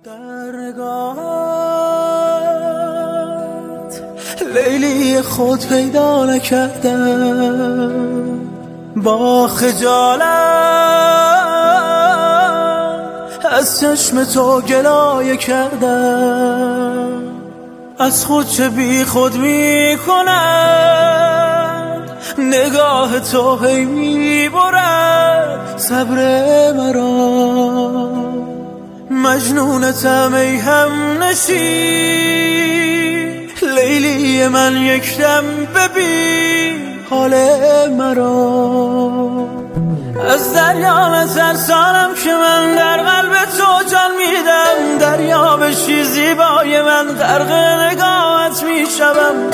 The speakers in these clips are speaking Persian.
در نگاهت لیلی خود پیدا نکردم، با خجالت از چشم تو گلایه کردم. از خود چه بی خود می کنم، نگاه تو هی می برد صبر مرا. مجنونتم ای هم نشین، لیلی من یک دم ببین حال مرا. از دریا نترسانم که من در قلب تو جان میدم، دریا بشی زیبای من غرق نگاهت میشوم.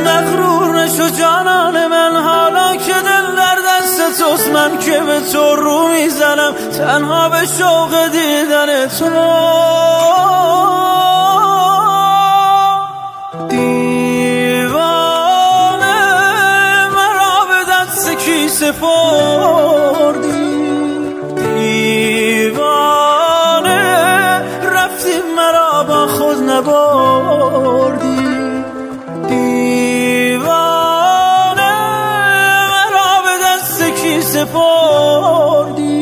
مغرور نشو جانان من، حالا که دل در دست توست، من که به تو رو میزنم تنها به شوق دیدن تو. دیوانه مرا به دست کی سپردی، دیوانه رفتی مرا با خود نبردی. سپردی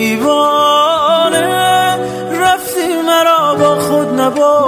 دیوانه رفتی مرا با خود نبردی.